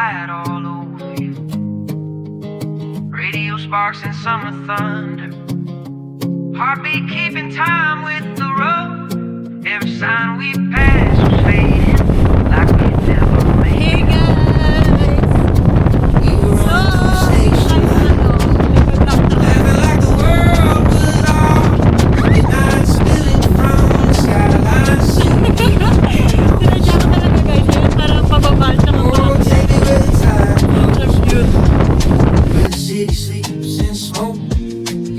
light all over you. Radio sparks and summer thunder. Heartbeat keeping time with the road. Every sign we pass was fading like we never made. Hey guys! So, Laughing like the world was off. Midnight spilling from the skyline. sinadya ko talaga guys yun para pababa siya ng Oh, take me where the tide That's cute. where the city sleeps in smoke.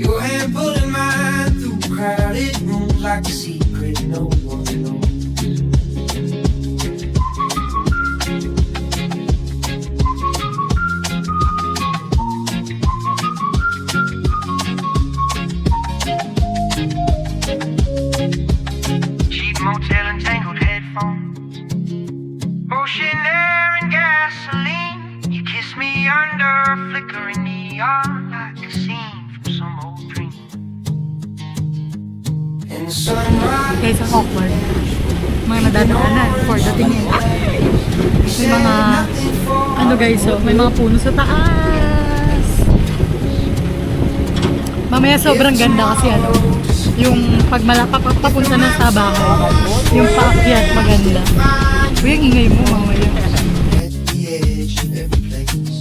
Your hand pulling mine through crowded rooms like a secret no one knows. Cheap motel and tangled headphones. Ocean air and gasoline. You kiss me under a flickering neon like a scene from some old dream. And the sunrise. Guys, ang awkward. Mga nadadaanan for datingin. May mga, ano guys, so, may mga puno sa taas. Mamaya sobrang ganda kasi ano, yung pag papunta na sa bahay, yung paakyat maganda. Uy, ang ingay mo mamaya. At the edge of every place.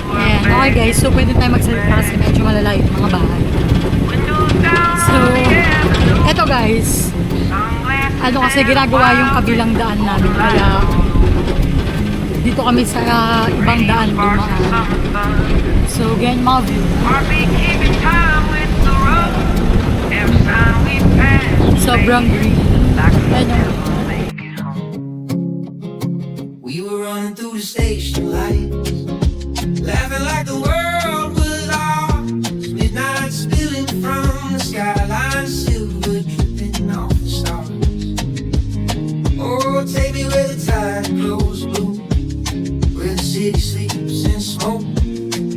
Ayan, okay guys, so pwede tayo magsalita kasi medyo malalayo yung mga bahay. So, eto guys, ano kasi ginagawa yung kabilang daan namin kaya dito kami sa ibang daan dumaan. So, ganyan mga view. Sobrang green. Ayun. We were running through the station lights, laughing like the world was ours. Midnight spilling from the skyline, silver dripping off the stars. Oh, take me where the tide grows blue, where the city sleeps in smoke.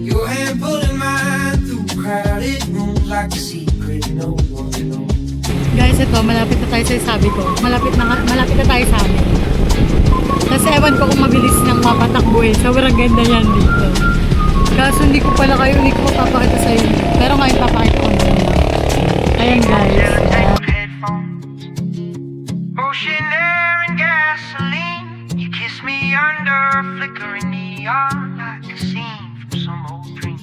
Your hand pulling mine through crowded rooms like a secret no one knows. Guys, ito, malapit na tayo sa sabi ko. Malapit na tayo sa amin. Kasi ewan ko kung mabilis niyang mapatakbo eh. Sobrang ganda yan dito. Kaso hindi ko papakita sa inyo. Pero ngayon papakita ko na nila. Ayan guys. Ocean air and gasoline. You kiss me under a flickering neon like a scene from some old dream.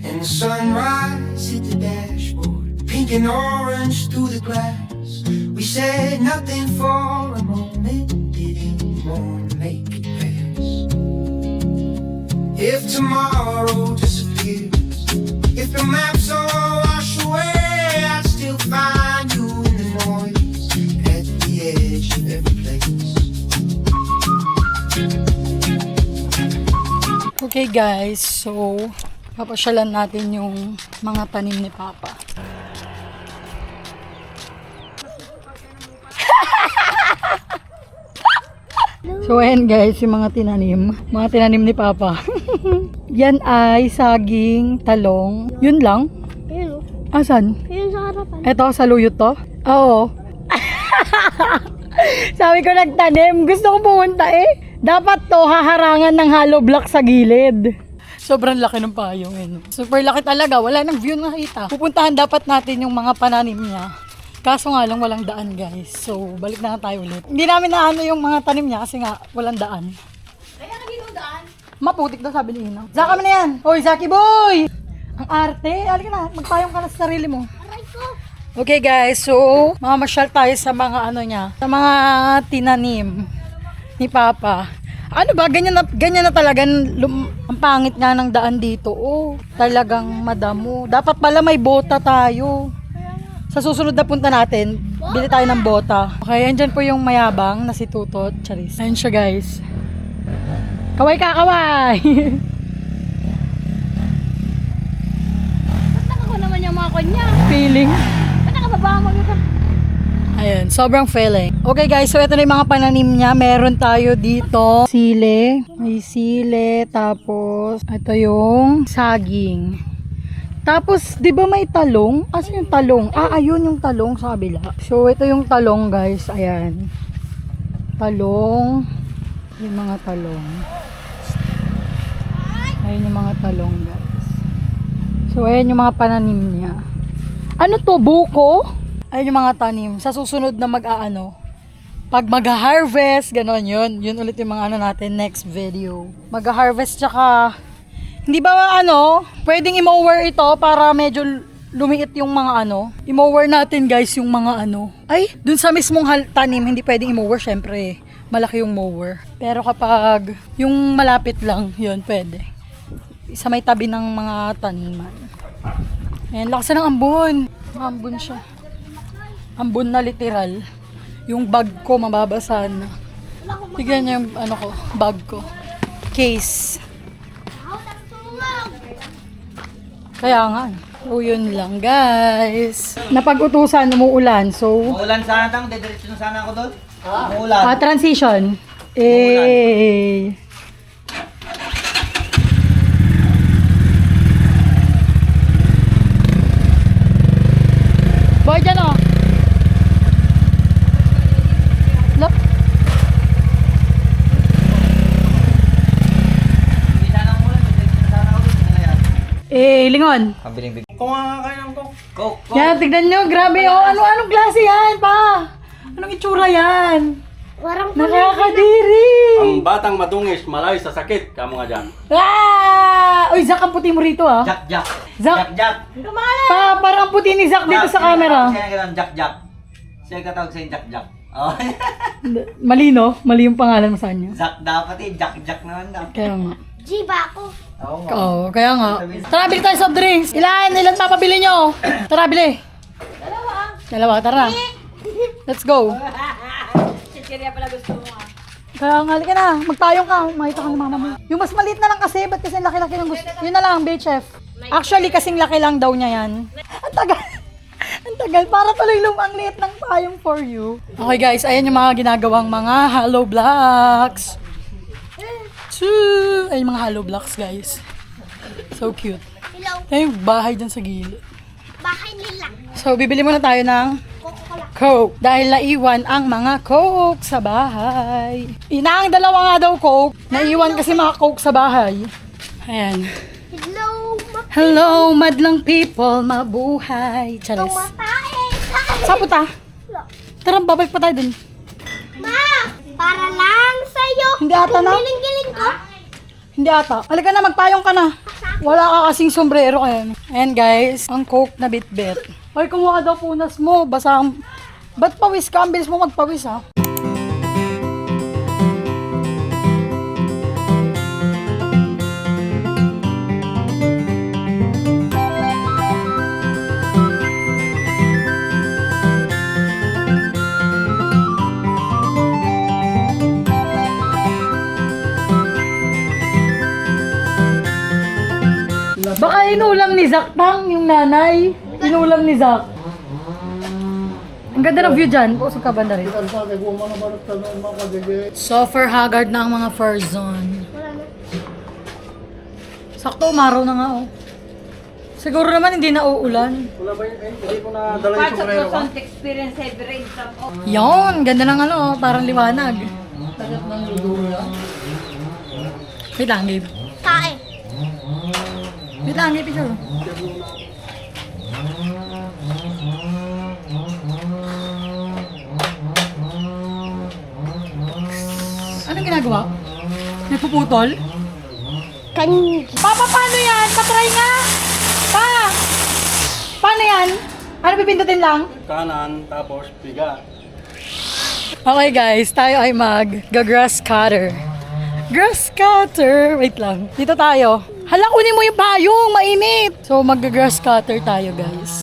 And the sunrise hit the dashboard, pink and orange through the glass. We said nothing for a moment, didn't want to make it pass. If tomorrow disappears, if the maps all wash away, I'd still find you in the noise at the edge of every place. Okay guys, so papasyalan natin yung mga tanim ni Papa. So ayan guys, yung mga tinanim ni Papa. Yan ay saging, talong. Yun lang? Ayun o. Asan? Ayun sa harapan. Eto, sa luyot to? Oo. Sabi ko nagtanim. Gusto ko pumunta eh. Dapat to haharangan ng hollow block sa gilid. Sobrang laki ng payong eh. Super laki talaga. Wala nang view nakita. Pupuntahan dapat natin yung mga pananim niya. Kaso nga lang walang daan guys. So balik na tayo ulit. Hindi namin naano yung mga tanim niya kasi nga walang daan. Kaya ka dito daan. Maputik daw sabi ni Ina. Zaka mo na yan. Hoy, Zaki boy! Ang arte. Halika na. Magpayong ka na sa sarili mo. Aray ko. Okay guys, so mamasyal tayo sa mga ano niya, sa mga tinanim ni Papa. Ano ba, ganyan na talaga, ang pangit nga ng daan dito. Oh, talagang madamo. Dapat pala may bota tayo. Sa susunod na punta natin, bili tayo ng bota. Okay, andyan po yung mayabang na si Tutot. Charis. Ayun siya guys. Kaway ka, kaway! Ba't nakako naman yung mga kanya? Feeling. Ba't nakababa mo yun? Ayan, sobrang filling. Okay guys, so ito na yung mga pananim niya. Meron tayo dito sile. May sile. Tapos, ito yung saging. Tapos, di ba may talong? Asan yung talong? Ayun yung talong sa kabila. So, ito yung talong guys. Ayan. Talong. Yung mga talong. Ayan yung mga talong guys. So, ayan yung mga pananim niya. Ano to? Buko? Ayan yung mga tanim. Sa susunod na pag mag-harvest, gano'n yun. Yun ulit yung mga natin next video. Mag-harvest tsaka, hindi ba pwedeng i-mower ito para medyo lumiit yung mga i-mower natin guys yung mga Ay, dun sa mismong tanim, hindi pwedeng i-mower, syempre. Malaki yung mower. Pero kapag yung malapit lang, yun pwede. Sa may tabi ng mga taniman. Ayan, lakas na ng ambon. Ambon siya. Ambon na literal. Yung bag ko mababasa na. Tignan niyo yung bag ko. Case. Kaya nga. So, yun lang guys. Napag-utusan, umuulan. So, Umuulan sana tang, dediretso na sana ako doon. Umuulan. transition. Boy, dyan o. Look. Hindi sana umuulan, dediretso na sana ako doon. Ano yan? Lingon. Pabiling big. Kung kakain ng Coke. Yan, tignan nyo. Grabe o. Anong klase yan, pa? Anong itsura yan? Warang Nakakadiri. Ang batang madungis, malay sa sakit. Kamu nga dyan. Uy, Zach, ang puti mo rito ah. Jack. Zach. Jack. Parang ang puti ni Zach dito sa camera. Siya ganun, Jack. Siya katawag sa'yo, Jack. Oh. Mali no? Mali yung pangalan mo sa kanya. Zack dapat Jack naman daw. Kaya nga. G ba ako? Oo nga. Oo, kaya nga. Tara, bili tayo soft drinks. Ilan papabili nyo? Tara, bili. Dalawa, tara. Let's go. Chichirya pala gusto mo Kaya nga, halika na. Magpayong ka. Makita ka ng mama mo. Yung mas maliit na lang kasi. Ba't kasi laki-laki ng gusto? Yun na lang, BHF. Actually, kasing laki lang daw niya yan. Ang tagal. Ang tagal. Para tuloy ang liit ng payong for you. Okay guys, ayan yung mga ginagawang mga hollow blocks. Ayun yung mga hollow blocks guys. So cute. Hello, Ayun yung bahay dyan sa gilid. bahay nila. So, bibili muna tayo ng Coca-Cola. Coke. Dahil naiwan ang mga Coke sa bahay. Inaang dalawa nga daw Coke. Naiwan kasi mga Coke sa bahay. Ayan. Hello, Hello, madlang people, mabuhay. Charis. matae. Sapo ta? Tara, babalik pa tayo dun. Ma, para lang sa'yo. Hindi ata na? Giling-giling ko. Hindi ata. Halika na, magpayong ka na. Wala ka kasing sombrero kaya. Ayan guys, ang Coke na bit-bit. Hoy, kumuha daw punas mo. Basa ang... Ba't pawis ka? Ang bilis mo magpawis ha. Baka inulam ni Zach tang, yung nanay. Inulam ni Zach. Ang ganda ng view dyan. Pusog ka banda rin. Suffer haggard na ang mga fur zone. Sakto, umaraw na nga oh. Siguro naman hindi na uulan. Wala ba yun? Hindi ko na dala yung sombrero ko. Yon, ganda ng parang liwanag. Wait lang, Gabe. Tae. Wait lang, Gabe, picture. Anong ginagawa? May puputol? Papa, paano yan? Patry nga! Pa! Paano yan? Ano pipindutin lang? Kanan, tapos piga. Okay guys, tayo ay mag-grass cutter. Grass cutter! Wait lang. Dito tayo. Hala, kunin mo yung payong! Mainit! So, mag-grass cutter tayo guys.